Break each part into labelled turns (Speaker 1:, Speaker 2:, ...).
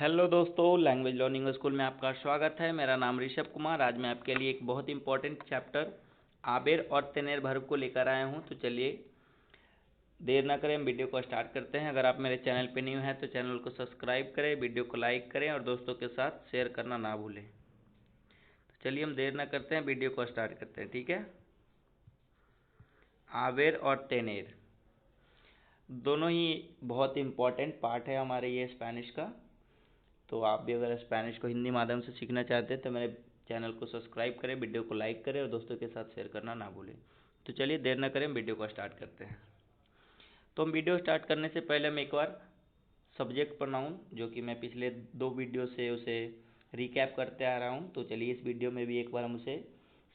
Speaker 1: Hello दोस्तों, language learning school में आपका स्वागत है। मेरा नाम ऋषभ कुमार। आज मैं आपके लिए एक बहुत इंपॉर्टेंट चैप्टर आबेर और तेनेर वर्ब को लेकर आया हूं। तो चलिए देर ना करें, हम वीडियो को स्टार्ट करते हैं। अगर आप मेरे चैनल पर न्यू हैं तो चैनल को सब्सक्राइब करें, वीडियो को लाइक करें और दोस्तों के साथ शेयर करना ना भूलें। तो चलिए हम देर ना करते हैं, वीडियो को स्टार्ट करते हैं। ठीक है। आबेर और तेनेर दोनों ही बहुत इंपॉर्टेंट पार्ट है हमारे ये स्पेनिश का। तो आप भी अगर स्पेनिश को हिंदी माध्यम से सीखना चाहते हैं तो मेरे चैनल को सब्सक्राइब करें, वीडियो को लाइक करें और दोस्तों के साथ शेयर करना ना भूलें। तो चलिए देर ना करें, वीडियो को स्टार्ट करते हैं। तो हम वीडियो स्टार्ट करने से पहले हम एक बार सब्जेक्ट प्रोनाउन, जो कि मैं पिछले 2 वीडियो से उसे रिकैप करते आ रहा हूँ, तो चलिए इस वीडियो में भी एक बार हम उसे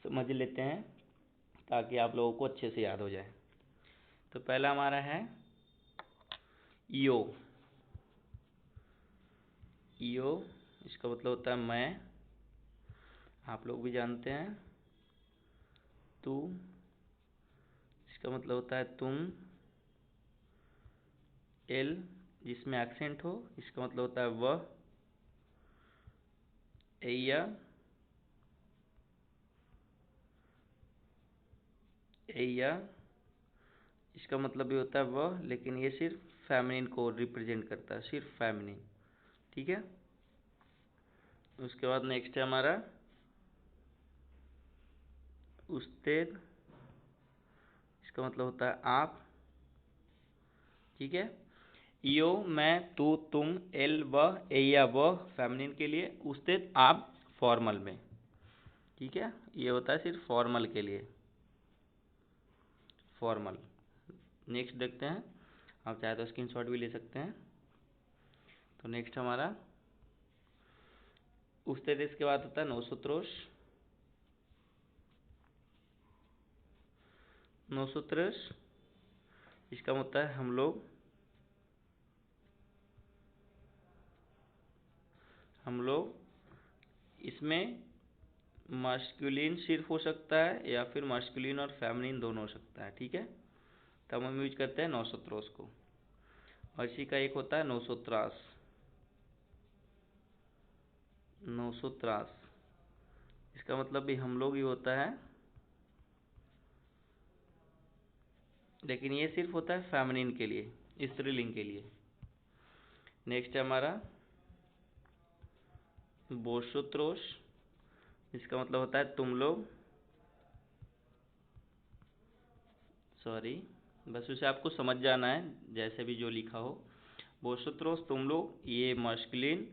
Speaker 1: समझ लेते हैं ताकि आप लोगों को अच्छे से याद हो जाए। तो पहला हमारा है यो। यो इसका मतलब होता है मैं, आप लोग भी जानते हैं। तू इसका मतलब होता है तुम। एल जिसमें एक्सेंट हो, इसका मतलब होता है वह। एया एया इसका मतलब भी होता है वह, लेकिन ये सिर्फ फेमिनिन को रिप्रेजेंट करता है, सिर्फ फेमिनिन। ठीक है। उसके बाद नेक्स्ट है हमारा उस्तेद। इसका मतलब होता है आप। ठीक है। यो मैं, तू तुम, एल वह, एया वह फेमिनिन के लिए, उस्तेद आप फॉर्मल में। ठीक है। ये होता है सिर्फ फॉर्मल के लिए, फॉर्मल। नेक्स्ट देखते हैं, आप चाहे तो स्क्रीनशॉट भी ले सकते हैं। तो नेक्स्ट हमारा उस्तेद के बाद होता है नोसोत्रोस। नोसोत्रोस इसका मतलब है हम लोग। हम लोग इसमें मास्कुलिन सिर्फ हो सकता है या फिर मास्कुलिन और फेमिनिन दोनों हो सकता है। ठीक है। तब हम यूज करते हैं नोसोत्रोस को। और इसी का एक होता है नोसोत्रास। नोसोत्रास इसका मतलब भी हम लोग ही होता है, लेकिन ये सिर्फ होता है फेमिनिन के लिए, स्त्रीलिंग के लिए। नेक्स्ट है हमारा बोसोत्रोस। इसका मतलब होता है तुम लोग। सॉरी, बस उसे आपको समझ जाना है जैसे भी जो लिखा हो। बोसोत्रोस तुम लोग, ये मास्कुलिन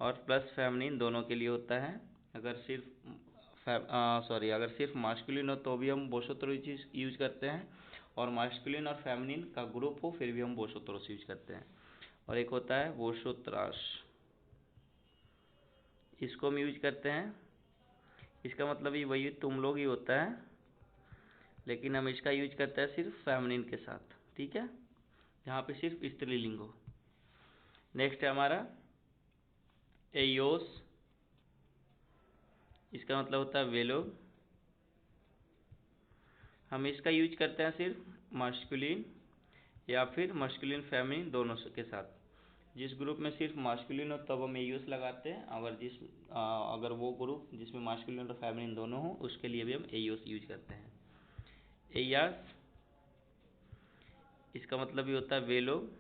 Speaker 1: और प्लस फेमिनिन दोनों के लिए होता है। अगर सिर्फ मास्कुलिन हो तो भी हम बोसोत्रोस यूज करते हैं, और मास्कुलिन और फेमिनिन का ग्रुप हो फिर भी हम बोसोत्रोस यूज करते हैं। और एक होता है बोसोत्रास, इसको हम यूज करते हैं। इसका मतलब ही वही तुम लोग ही होता है, लेकिन हम इसका यूज करते हैं सिर्फ फेमिनिन के साथ। ठीक है, जहाँ पे सिर्फ स्त्रीलिंग हो। नेक्स्ट है हमारा एयोस। इसका मतलब होता है वे लोग। हम इसका यूज करते हैं सिर्फ मास्कुलिन या फिर मास्कुलिन फेमिनिन दोनों के साथ। जिस ग्रुप में सिर्फ मास्कुलिन हो तब हम एयोस लगाते हैं, अगर वो ग्रुप जिसमें मास्कुलिन और फेमिनिन दोनों हो उसके लिए भी हम एयोस यूज करते हैं। एयास इसका मतलब भी होता है वे लोग,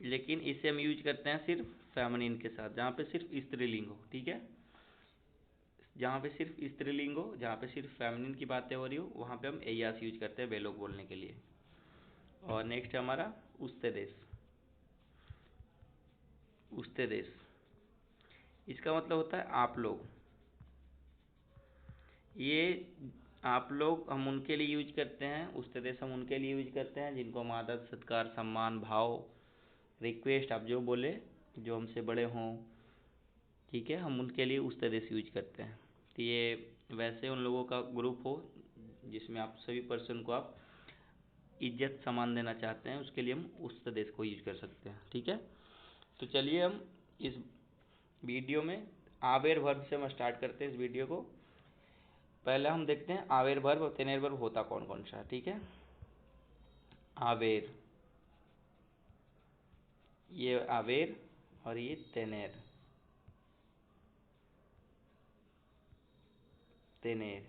Speaker 1: लेकिन इसे हम यूज करते हैं सिर्फ फेमिनिन के साथ, जहाँ पे सिर्फ स्त्रीलिंग हो। ठीक है। जहाँ पे सिर्फ स्त्रीलिंग हो, जहाँ पे सिर्फ फेमिनिन की बातें हो रही हो, वहाँ पे हम एयास यूज करते हैं वे लोग बोलने के लिए। और नेक्स्ट है हमारा उस्तेदेश। उस्तेदेश इसका मतलब होता है आप लोग। ये आप लोग हम उनके लिए यूज करते हैं, उस्तेदेश हम उनके लिए यूज करते हैं जिनको हम आदर सत्कार सम्मान भाव रिक्वेस्ट, आप जो बोले, जो हमसे बड़े हों। ठीक है, हम उनके लिए उस्तेदेश यूज करते हैं। तो ये वैसे उन लोगों का ग्रुप हो जिसमें आप सभी पर्सन को आप इज्जत सम्मान देना चाहते हैं, उसके लिए हम उस्तेदेश को यूज कर सकते हैं। ठीक है। तो चलिए हम इस वीडियो में आवेर वर्ब से हम स्टार्ट करते हैं इस वीडियो को। पहले हम देखते हैं आवेर वर्ब और तेनेर वर्ब होता कौन कौन सा है। ठीक है। आवेर ये आवेर और ये तेनेर। तेनेर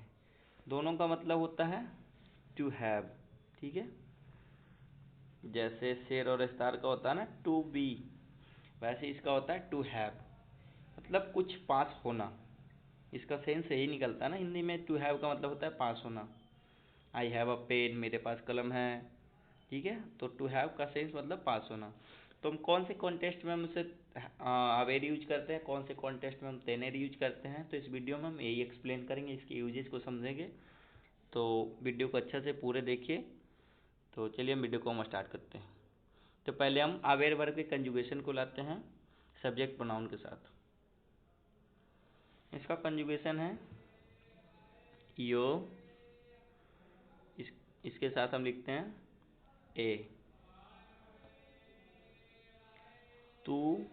Speaker 1: दोनों का मतलब होता है टू हैव, ठीक है। जैसे शेर और स्टार का होता है ना टू बी, वैसे इसका होता है टू हैव, मतलब कुछ पास होना। इसका सेंस यही निकलता है ना हिंदी में, टू हैव का मतलब होता है पास होना। आई हैव अ पेन, मेरे पास कलम है, ठीक है। तो टू हैव का सेंस मतलब पास होना। तो हम कौन से कॉन्टेस्ट में हम उसे अवेर यूज करते हैं, कौन से कॉन्टेस्ट में हम तेनेर यूज करते हैं, तो इस वीडियो में हम यही एक्सप्लेन करेंगे, इसके यूजेस को समझेंगे। तो वीडियो को अच्छा से पूरे देखिए। तो चलिए हम वीडियो को हम स्टार्ट करते हैं। तो पहले हम अवेर वर्ब के कंजुगेशन को लाते हैं सब्जेक्ट प्रोनाउन के साथ। इसका कंजुगेशन है यो, इसके साथ हम लिखते हैं ए, तू,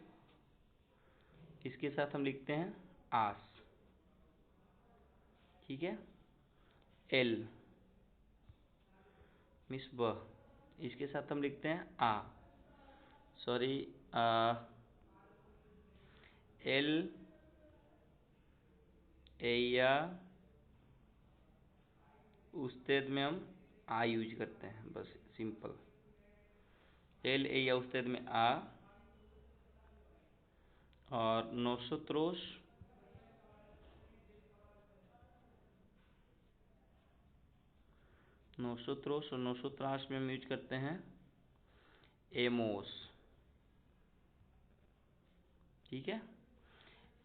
Speaker 1: इसके साथ हम लिखते हैं आस, ठीक है। एल, मिस ब, इसके साथ हम लिखते हैं आ, सॉरी, एल, एया, उस्तेद में हम आ यूज करते हैं, बस सिंपल। एल एया उस्तेद में आ, और नोसोत्रोस, नोसोत्रोस और नोसोत्रास में हम यूज करते हैं एमोस, ठीक है।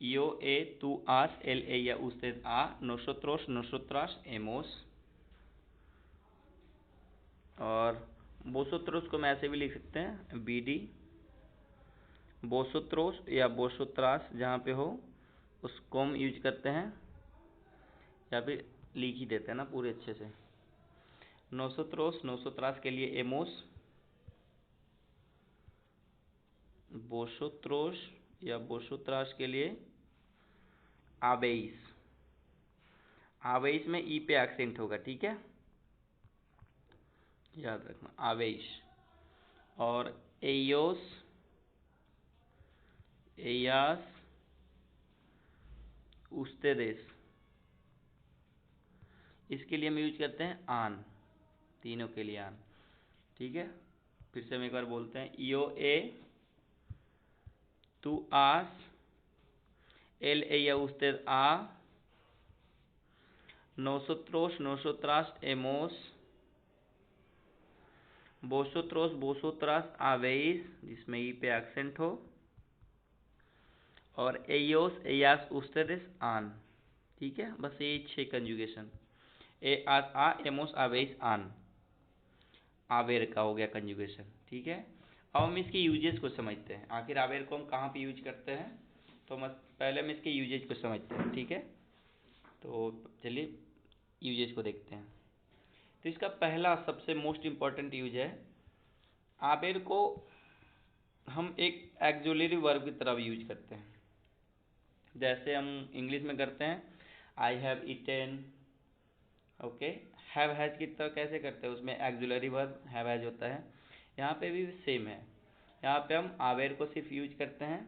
Speaker 1: यो ए तू आस, एल ए या उस्तेद आ, नोसोत्रोस नोसोत्रास एमोस। और बोसोत्रोस को मैं ऐसे भी लिख सकते हैं बी डी, बोसोत्रोस या बोसोत्रास जहाँ पे हो उसको हम यूज करते हैं, या फिर लिख ही देते हैं ना पूरे अच्छे से। नोसोत्रोस नोसोत्रास के लिए एमोस, बोसोत्रोस या बोसोत्रास के लिए आबेइस। आवेश में ई पे एक्सेंट होगा, ठीक है, याद रखना आवेश। और एयोस, एयास, उस्तेदेस, इसके लिए हम यूज करते हैं आन, तीनों के लिए आन, ठीक है। फिर से हम एक बार बोलते हैं यो ए तू आस, एल ए या उस्तेद आ, नोसोत्रोस नोसोत्रास एमोस, बोसोत्रोस बोसोत्रास आवेइस जिसमें ई पे एक्सेंट हो, और एयोस एयास उस्तेदेस आन, ठीक है। बस ये 6 कंजुगेशन, ए आस आ एमोस आवेइस आन, आवेर का हो गया कंजुगेशन, ठीक है। अब हम इसके यूजेस को समझते हैं, आखिर आवेर को हम कहाँ पे यूज करते हैं। तो पहले हम इसके यूजेज को समझते हैं, ठीक है। तो चलिए यूजेज को देखते हैं। तो इसका पहला सबसे मोस्ट इम्पॉर्टेंट यूज है, आवेर को हम एक एक्सुलरी वर्ब की तरह यूज करते हैं, जैसे हम इंग्लिश में करते हैं I have eaten, okay. Have has की तरह कैसे करते हैं, उसमें एक्सुलरी वर्ब हैव हैज होता है, यहाँ पे भी सेम है। यहाँ पे हम आवेर को सिर्फ यूज करते हैं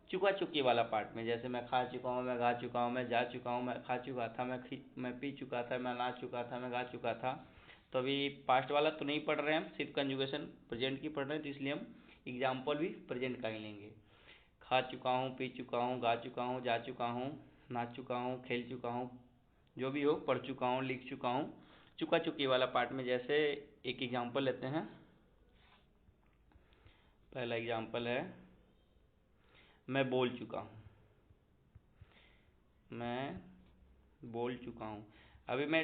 Speaker 1: चुका चुकी वाला पार्ट में, जैसे मैं खा चुका हूँ, मैं गा चुका हूँ, मैं जा चुका हूँ, मैं खा चुका था, मैं पी चुका था, मैं नाच चुका था, मैं गा चुका था। तो अभी पास्ट वाला तो नहीं पढ़ रहे हैं हम, सिर्फ कंजुगेशन प्रेजेंट की पढ़ रहे हैं, तो इसलिए हम एग्जाम्पल भी प्रेजेंट का ही लेंगे। खा चुका हूँ, पी चुका हूँ, गा चुका हूँ, जा चुका हूँ, नाच चुका हूँ, खेल चुका हूँ, जो भी हो, पढ़ चुका हूँ, लिख चुका हूँ, चुका चुकी वाला पार्ट में। जैसे एक एग्जाम्पल लेते हैं, पहला एग्जाम्पल है मैं बोल चुका हूँ, मैं बोल चुका हूँ। अभी मैं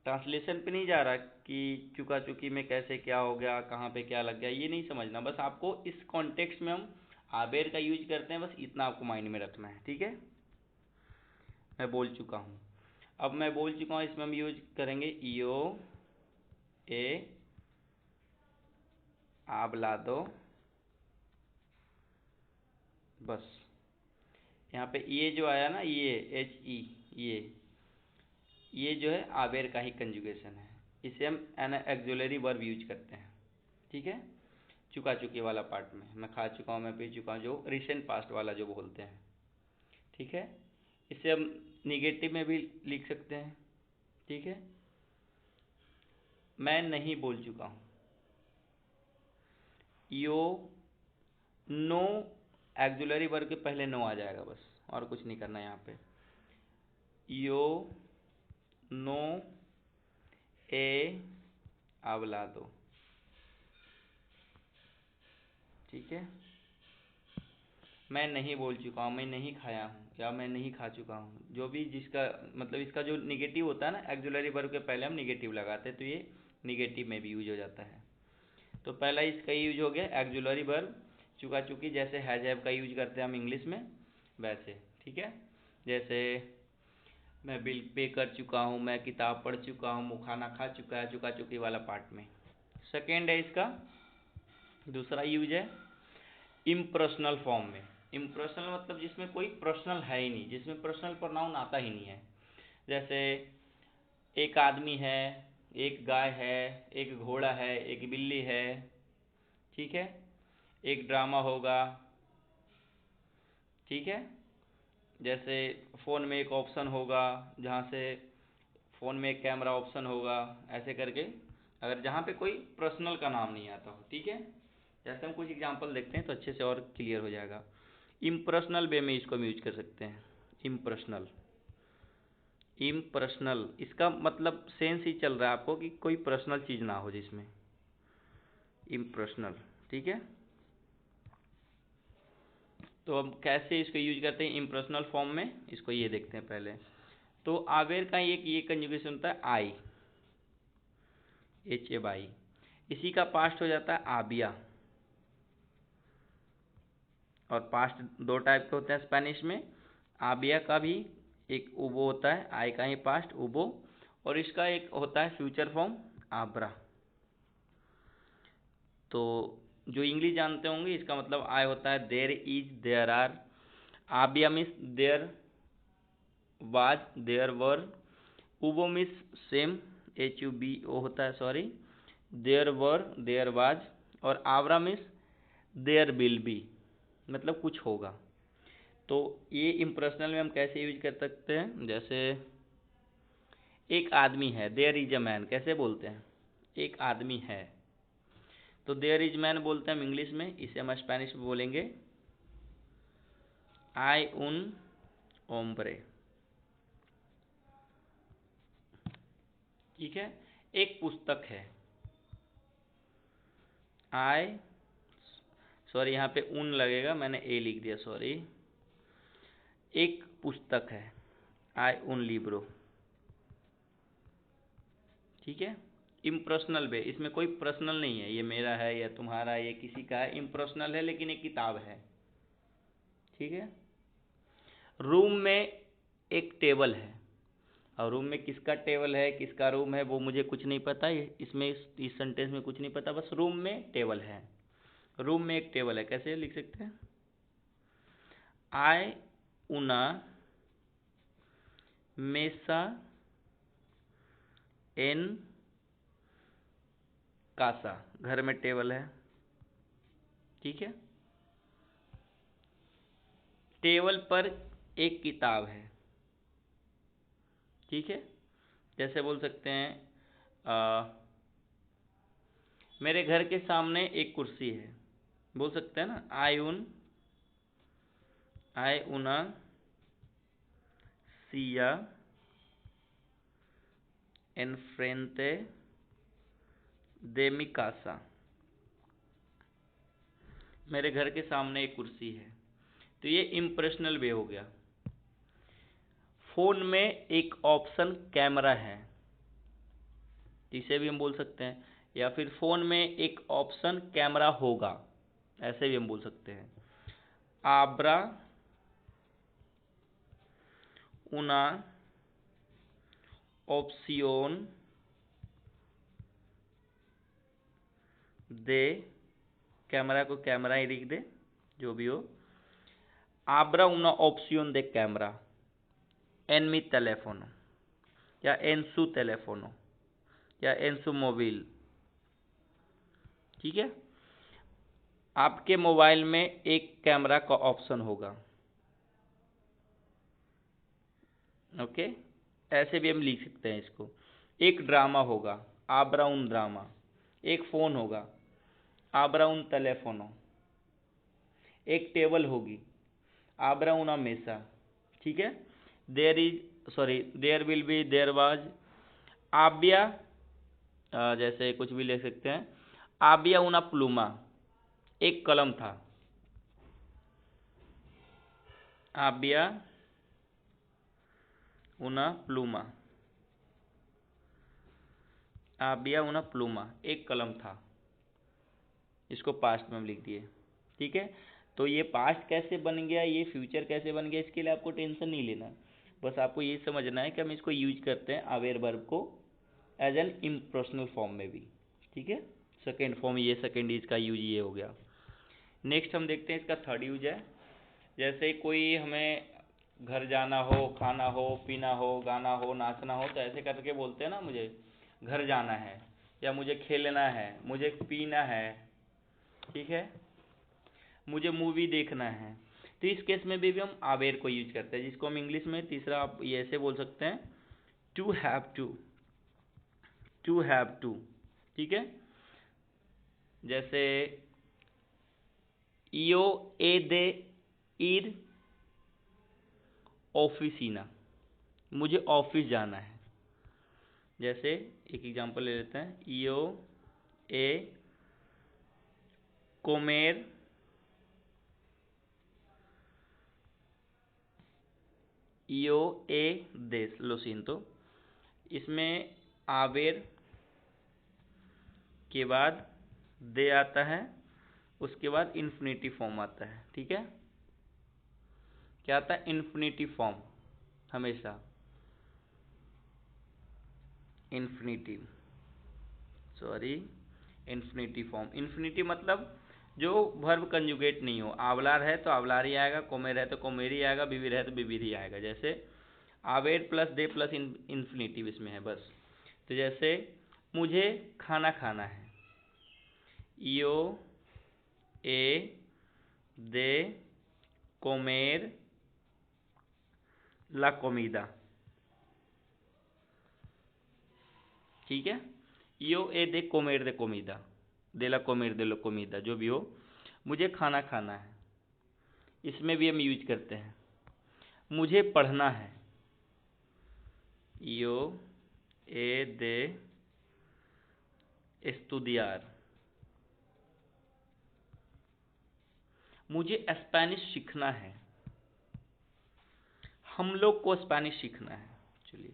Speaker 1: ट्रांसलेशन पे नहीं जा रहा कि चुका चुकी में कैसे क्या हो गया, कहाँ पे क्या लग गया, ये नहीं समझना, बस आपको इस कॉन्टेक्स्ट में हम आबेर का यूज करते हैं, बस इतना आपको माइंड में रखना है, ठीक है। मैं बोल चुका हूँ, अब मैं बोल चुका हूँ, इसमें हम यूज करेंगे यो ए आबलादो, बस। यहाँ पे ये जो आया ना, ये एच ई, ये जो है आबेर का ही कंजुगेशन है, इसे हम एन एक्सुलरी वर्ब यूज करते हैं, ठीक है। चुका चुकी वाला पार्ट में, मैं खा चुका हूँ, मैं पी चुका हूँ, जो रिसेंट पास्ट वाला जो बोलते हैं। ठीक है, इसे हम निगेटिव में भी लिख सकते हैं। ठीक है, मैं नहीं बोल चुका हूँ। यो नो, एक्जुलरी वर्ब के पहले नो आ जाएगा बस, और कुछ नहीं करना यहाँ पे। यो नो ए अवलादो। ठीक है, मैं नहीं बोल चुका हूँ, मैं नहीं खाया हूँ, या मैं नहीं खा चुका हूँ, जो भी जिसका मतलब इसका जो निगेटिव होता है ना, एक्जुलरी वर्ब के पहले हम निगेटिव लगाते हैं, तो ये निगेटिव में भी यूज हो जाता है। तो पहला इसका यूज हो गया एक्जुलरी वर्ब, चुका चुकी, जैसे हैज हैव का यूज करते हैं हम इंग्लिश में वैसे। ठीक है, जैसे मैं बिल पे कर चुका हूँ, मैं किताब पढ़ चुका हूँ, वो खाना खा चुका है, चुका चुकी वाला पार्ट में। सेकेंड है इसका दूसरा यूज है इम्पर्सनल फॉर्म में। इम्पर्सनल मतलब जिसमें कोई पर्सनल है ही नहीं, जिसमें पर्सनल प्रोनाउन आता ही नहीं है। जैसे एक आदमी है, एक गाय है, एक घोड़ा है, एक बिल्ली है। ठीक है, एक ड्रामा होगा। ठीक है, जैसे फ़ोन में एक ऑप्शन होगा, जहाँ से फ़ोन में एक कैमरा ऑप्शन होगा, ऐसे करके अगर जहाँ पे कोई पर्सनल का नाम नहीं आता हो। ठीक है, जैसे हम कुछ एग्जांपल देखते हैं तो अच्छे से और क्लियर हो जाएगा। इम्पर्सनल वे में इसको हम यूज कर सकते हैं। इम्पर्सनल, इम्पर्सनल इसका मतलब सेंस ही चल रहा है आपको कि कोई पर्सनल चीज़ ना हो जिसमें, इम्पर्सनल। ठीक है, तो हम कैसे इसको यूज करते हैं इम्पर्सनल फॉर्म में, इसको ये देखते हैं पहले। तो आवेर का एक ये कंजुगेशन होता है आई, एच ए बाई, इसी का पास्ट हो जाता है आबिया। और पास्ट दो टाइप के होते हैं स्पेनिश में, आबिया का भी एक उबो होता है, आई का ही पास्ट उबो, और इसका एक होता है फ्यूचर फॉर्म आब्रा। तो जो इंग्लिश जानते होंगे इसका मतलब आई होता है देयर इज, देयर आर। आबिया means there was, there were. उबो means same, H U B O होता है, sorry, there were, there was. और आब्रा मीन्स देयर विल बी, मतलब कुछ होगा। तो ये इम्पर्सनल में हम कैसे यूज कर सकते हैं, जैसे एक आदमी है, देयर इज अ मैन, कैसे बोलते हैं, एक आदमी है, तो देयर इज मैन बोलते हैं हम इंग्लिश में, इसे हम स्पेनिश में बोलेंगे आई उन ओम्ब्रे। ठीक है, एक पुस्तक है, आई, सॉरी यहाँ पे उन लगेगा, मैंने ए लिख दिया, सॉरी। एक पुस्तक है, आई उन लिब्रो। ठीक है, इम्पर्सनल वे, इसमें कोई पर्सनल नहीं है, ये मेरा है, या तुम्हारा है, ये किसी का है, इम्पर्सनल है लेकिन एक किताब है। ठीक है, रूम में एक टेबल है, और रूम में किसका टेबल है, किसका रूम है, वो मुझे कुछ नहीं पता, इसमें इस सेंटेंस में कुछ नहीं पता, बस रूम में टेबल है। रूम में एक टेबल है, कैसे लिख सकते हैं, आई उना मेसा एन कासा, घर में टेबल है। ठीक है, टेबल पर एक किताब है। ठीक है, जैसे बोल सकते हैं मेरे घर के सामने एक कुर्सी है, बोल सकते हैं ना, आई उना सिया एनफ्रेंते दे मी casa, मेरे घर के सामने एक कुर्सी है। तो ये इम्प्रेशनल वे हो गया। फोन में एक ऑप्शन कैमरा है, इसे भी हम बोल सकते हैं, या फिर फोन में एक ऑप्शन कैमरा होगा, ऐसे भी हम बोल सकते हैं। आब्रा उना ऑप्शियोन दे, कैमरा को कैमरा ही लिख दे, जो भी हो। आब्रा उना ऑप्शियोन दे कैमरा एन मी टेलीफोनो, या एन सू टेलीफोनो, या एन सू मोबाइल। ठीक है, आपके मोबाइल में एक कैमरा का ऑप्शन होगा। ओके, ऐसे भी हम लिख सकते हैं इसको। एक ड्रामा होगा, आबरा उन ड्रामा। एक फ़ोन होगा, आबरा उन टेलीफोनो। एक टेबल होगी, आबरा उना मेसा। ठीक है। There will be, there was, आबिया, जैसे कुछ भी ले सकते हैं। आबिया उना प्लूमा, एक कलम था। आबिया उना प्लूमा, आबिया उना प्लूमा, एक कलम था। इसको पास्ट में हम लिख दिए। ठीक है। तो ये पास्ट कैसे बन गया, ये फ्यूचर कैसे बन गया, इसके लिए आपको टेंशन नहीं लेना। बस आपको ये समझना है कि हम इसको यूज करते हैं अवेयर वर्ब को एज एन इम्पर्सनल फॉर्म में भी। ठीक है। सेकेंड फॉर्म, ये सेकेंड इज का यूज ये हो गया। नेक्स्ट हम देखते हैं इसका थर्ड यूज है। जैसे कोई हमें घर जाना हो, खाना हो, पीना हो, गाना हो, नाचना हो, तो ऐसे करके बोलते हैं ना, मुझे घर जाना है, या मुझे खेलना है, मुझे पीना है। ठीक है। मुझे मूवी देखना है। तो इस केस में भी हम आवेर को यूज करते हैं, जिसको हम इंग्लिश में तीसरा आप ये ऐसे बोल सकते हैं, to have to, to have to. ठीक है। जैसे यो ए दे ईर ऑफिसिना, मुझे ऑफिस जाना है। जैसे एक एग्जांपल ले लेते हैं, यो ए कोमेर यो ए देस लो सिंतो। इसमें आवेर के बाद दे आता है, उसके बाद इन्फिनिटिव फॉर्म आता है। ठीक है। क्या आता है? इन्फिनिटिव फॉर्म, हमेशा infinitive, sorry, infinitive form. Infinitive मतलब जो वर्ब कंजुगेट नहीं हो। आंवलार है तो आंवलार ही आएगा, कोमेर है तो कोमेर ही आएगा, बिबिर है तो बिबिर ही आएगा। जैसे आवेर प्लस दे प्लस इन्फिनिटिव इसमें है बस। तो जैसे मुझे खाना खाना है, यो ए दे कोमेर ला कोमीदा। ठीक है। यो ए दे कोमेर दे कोमीदा, दे ला कोमेर दे लो कोमीदा, जो भी हो, मुझे खाना खाना है। इसमें भी हम यूज करते हैं। मुझे पढ़ना है, यो ए दे estudiar। मुझे स्पेनिश सीखना है, हम लोग को स्पेनिश सीखना है। चलिए,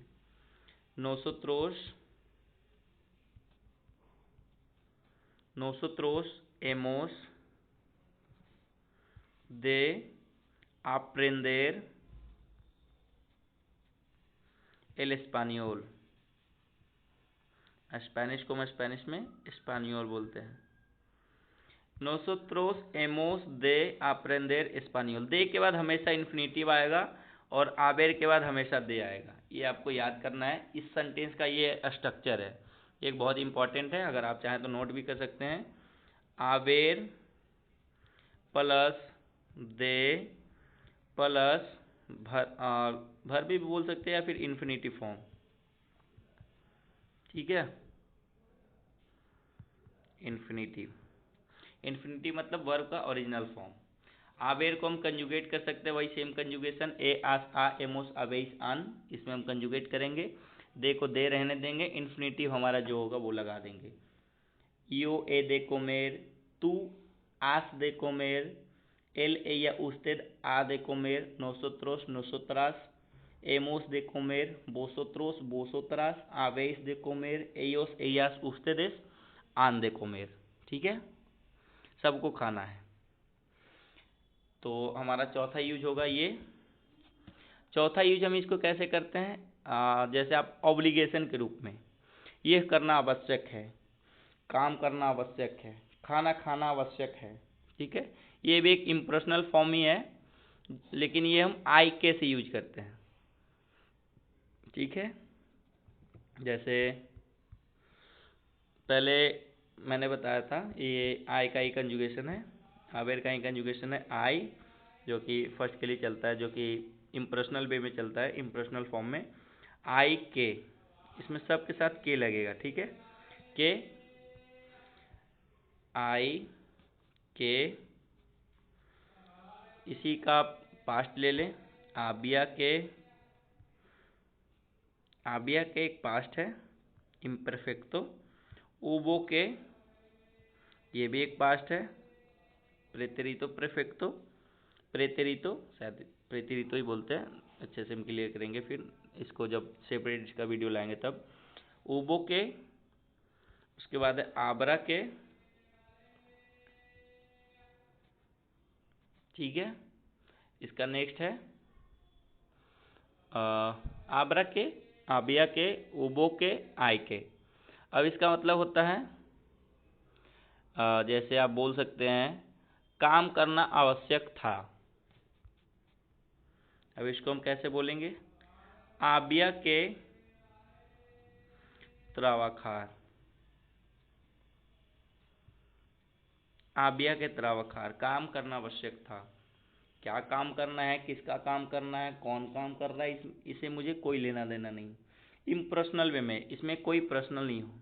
Speaker 1: nosotros hemos de aprender el español। Spanish को हम स्पेनिश में स्पानियोल बोलते हैं। nosotros hemos de aprender español। दे के बाद हमेशा इन्फिनिटिव आएगा और आवेर के बाद हमेशा दे आएगा। ये आपको याद करना है। इस सेंटेंस का ये स्ट्रक्चर है, एक बहुत इंपॉर्टेंट है। अगर आप चाहें तो नोट भी कर सकते हैं। आवेर प्लस दे प्लस भर भी बोल सकते हैं, या फिर इन्फिनिटिव फॉर्म। ठीक है। इन्फिनिटिव, इन्फिनिटिव मतलब वर्ब का ओरिजिनल फॉर्म। आवेर को हम कंजुगेट कर सकते हैं, वही सेम कंजुगेशन, ए आस आ एमोस अवेइस आन, इसमें हम कंजुगेट करेंगे। दे को दे रहने देंगे, इन्फिनिटिव हमारा जो होगा वो लगा देंगे। यो ए दे कोमेर, तू आस दे कोमेर, L ella usted ha de comer, nosotros nosotras hemos de comer, vosotros vosotras habéis de comer, ellos ellas ustedes han de comer। ठीक है। सबको खाना है। तो हमारा चौथा यूज होगा ये। चौथा यूज हम इसको कैसे करते हैं, जैसे आप ऑब्लिगेशन के रूप में, ये करना आवश्यक है, काम करना आवश्यक है, खाना खाना आवश्यक है। ठीक है। ये भी एक इम्पर्सनल फॉर्म ही है, लेकिन ये हम आई के से यूज करते हैं। ठीक है। जैसे पहले मैंने बताया था, ये आई का ही कंजुगेशन है। आवेर का ही कंजुगेशन है आई, जो कि फर्स्ट के लिए चलता है, जो कि इम्प्रेशनल वे में चलता है, इम्प्रेशनल फॉर्म में आई के, इसमें सब के साथ के लगेगा, ठीक है। के, आई के, इसी का पास्ट ले लें, आबिया के, आबिया के एक पास्ट है इम्परफेक्टो, उबो के, ये भी एक पास्ट है, प्रेतेरितो प्रेफेक्टो, प्रेतेरितो, शायद प्रेतेरितो ही बोलते हैं, अच्छे से हम क्लियर करेंगे फिर इसको जब सेपरेट इसका वीडियो लाएंगे तब। उबो के, उसके बाद है आबरा के, ठीक है। इसका नेक्स्ट है आबरा के, आबिया के, उबो के, आई के। अब इसका मतलब होता है जैसे आप बोल सकते हैं काम करना आवश्यक था। अब इसको हम कैसे बोलेंगे, आबिया के त्रावखार, आबिया के त्रावखार, काम करना आवश्यक था। क्या काम करना है, किसका काम करना है, कौन काम कर रहा है, इसे मुझे कोई लेना देना नहीं। इम्पर्सनल वे में, इसमें कोई पर्सनल नहीं हो।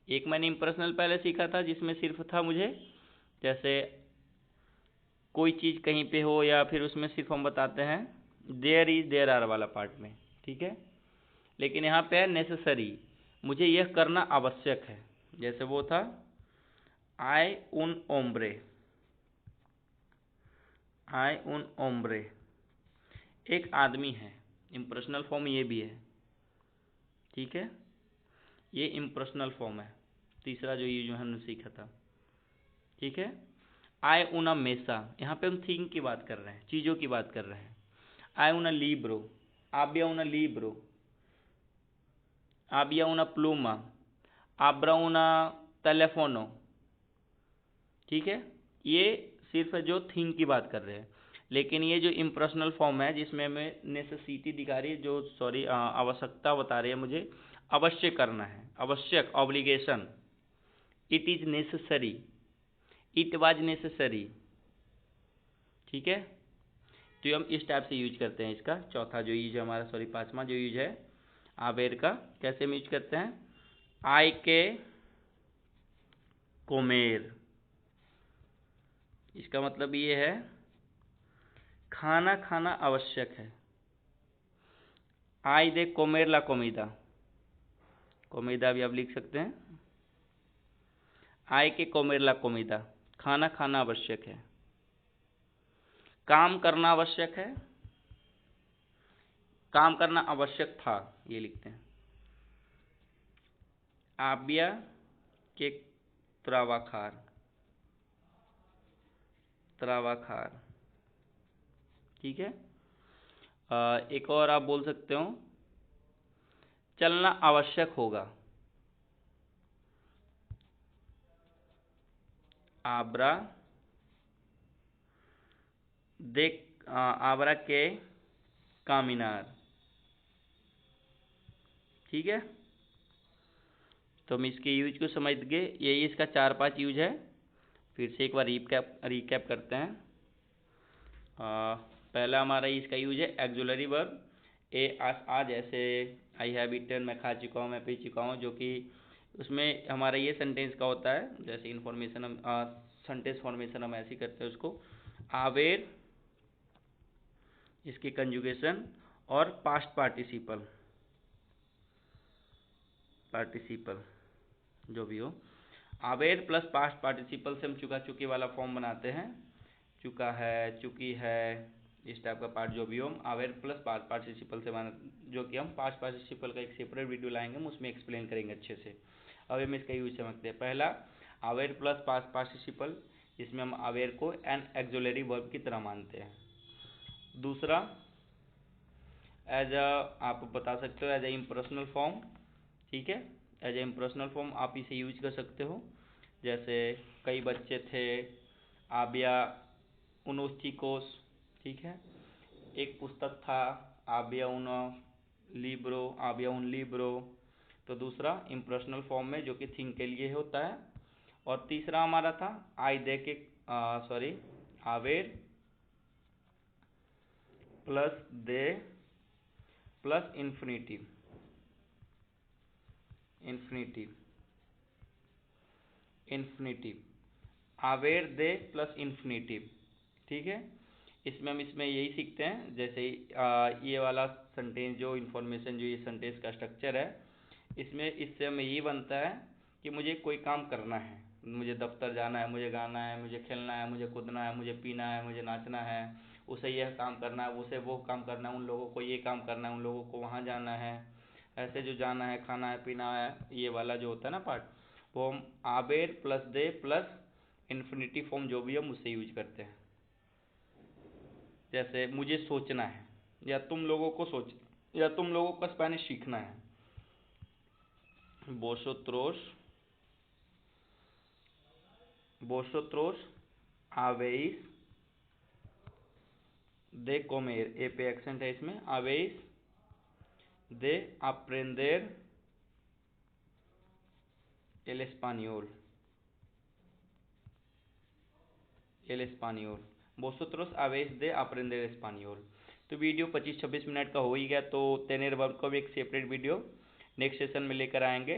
Speaker 1: एक मैंने इम्पर्सनल पहले सीखा था जिसमें सिर्फ था मुझे जैसे कोई चीज़ कहीं पे हो या फिर उसमें सिर्फ हम बताते हैं देयर इज देयर आर वाला पार्ट में, ठीक है। लेकिन यहाँ पे है नेसेसरी, मुझे यह करना आवश्यक है। जैसे वो था आई उन ओम्ब्रे, आई उन ओम्ब्रे, एक आदमी है, इम्पर्सनल फॉर्म ये भी है, ठीक है। ये इम्पर्सनल फॉर्म है, तीसरा जो ये जो हमने सीखा था, ठीक है। आई उना मेसा, यहाँ पे हम थिंग की बात कर रहे हैं, चीज़ों की बात कर रहे हैं। आई उना लीब्रो, आबिया उना लीब्रो, आबिया उना प्लूमा, आब्रा उना टेलीफोनो, ठीक है। ये सिर्फ जो थिंग की बात कर रहे हैं। लेकिन ये जो इम्पर्सनल फॉर्म है जिसमें हमें नेसेसिटी दिखा रही है, जो सॉरी आवश्यकता बता रही है, मुझे अवश्य करना है, आवश्यक, obligation, it is necessary, it was necessary, ठीक है। तो ये हम इस टाइप से यूज करते हैं इसका। चौथा जो यूज है हमारा, सॉरी पांचवा जो यूज है आवेर का, कैसे हम यूज करते हैं, आई के कोमेर, इसका मतलब ये है खाना खाना आवश्यक है। आई दे कोमेर ला कोमिदा, कोमिदा भी आप लिख सकते हैं, आई के कोमेर ला कोमिदा, खाना खाना आवश्यक है, काम करना आवश्यक है, काम करना आवश्यक था, ये लिखते हैं। आबिया के त्रावाखार, त्रावाखार, ठीक है। एक और आप बोल सकते हो चलना आवश्यक होगा, आबरा देख आबरा के कामिनार, ठीक है। तो हम इसके यूज को समझ गए, यही इसका 4-5 यूज है। फिर से एक बार रिकैप करते हैं। पहला हमारा इसका यूज है एक्जुलरी वर्ब, ए आ जैसे आई हैव ईटन, मैं खा चुका हूँ, मैं पी चुका हूँ, जो कि उसमें हमारा ये सेंटेंस का होता है। जैसे इन्फॉर्मेशन हम सेंटेंस फॉर्मेशन हम ऐसे करते हैं उसको। आवेर, इसकी कंजुगेशन और पास्ट पार्टिसिपल, पार्टिसिपल जो भी हो, आवेर प्लस पास्ट पार्टिसिपल से हम चुका चुकी वाला फॉर्म बनाते हैं। चुका है, चुकी है, इस टाइप का पार्ट जो भी हो, हम आवेर प्लस पास्ट पार्टिसिपल से बना, जो कि हम पास्ट पार्टिसिपल का एक सेपरेट वीडियो लाएंगे, हम उसमें एक्सप्लेन करेंगे अच्छे से। अब हम इसका यूज समझते हैं। पहला आवेर प्लस पास्ट पार्टिसिपल, इसमें हम आवेर को एन एक्जुलरी वर्ब की तरह मानते हैं। दूसरा एज अ, आप बता सकते हो एज ए इम्पर्सनल फॉर्म, ठीक है। एज ए इम्पर्सनल फॉर्म आप इसे यूज कर सकते हो। जैसे कई बच्चे थे, आबिया उनोस्टिकोस, ठीक है। एक पुस्तक था, आबिया उन लिब्रो, आबिया उन लिब्रो। तो दूसरा इम्पर्सनल फॉर्म में जो कि थिंग के लिए होता है। और तीसरा हमारा था आई दे के सॉरी, आवेर प्लस दे प्लस इन्फिनिटिव, इन्फिनिटिव, इन्फिनिटिव, आवेर दे प्लस इन्फिनिटिव। ठीक है, इसमें हम इसमें यही सीखते हैं, जैसे ये वाला सेंटेंस जो इन्फॉर्मेशन जो ये सेंटेंस का स्ट्रक्चर है, इसमें इससे हमें ये बनता है कि मुझे कोई काम करना है, मुझे दफ्तर जाना है, मुझे गाना है, मुझे खेलना है, मुझे कूदना है, मुझे पीना है, मुझे नाचना है, उसे यह काम करना है, उसे वो काम करना है, उन लोगों को ये काम करना है, उन लोगों को वहाँ जाना है, ऐसे जो जाना है, खाना है, पीना है, ये वाला जो होता है ना पार्ट, वो हम आबेर प्लस दे प्लस इन्फिनिटी फॉर्म जो भी हम उससे यूज करते हैं। जैसे मुझे सोचना है, या तुम लोगों को सोच, या तुम लोगों को स्पेनिश सीखना है, vosotros, vosotros habéis de comer, ए पे एक्सेंट है इसमें, habéis de aprender el español, el español, vosotros habéis de aprender español। तो वीडियो 25-26 मिनट का हो ही गया, तो तेनेर वर्ब का भी एक सेपरेट वीडियो नेक्स्ट सेशन में लेकर आएंगे।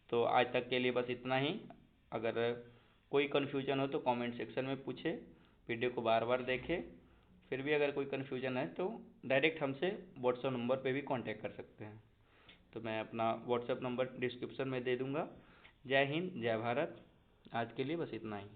Speaker 1: तो आज तक के लिए बस इतना ही। अगर कोई कन्फ्यूजन हो तो कमेंट सेक्शन में पूछे, वीडियो को बार बार देखें। फिर भी अगर कोई कन्फ्यूजन है तो डायरेक्ट हमसे व्हाट्सएप नंबर पे भी कांटेक्ट कर सकते हैं। तो मैं अपना व्हाट्सएप नंबर डिस्क्रिप्शन में दे दूँगा। जय हिंद, जय भारत। आज के लिए बस इतना ही।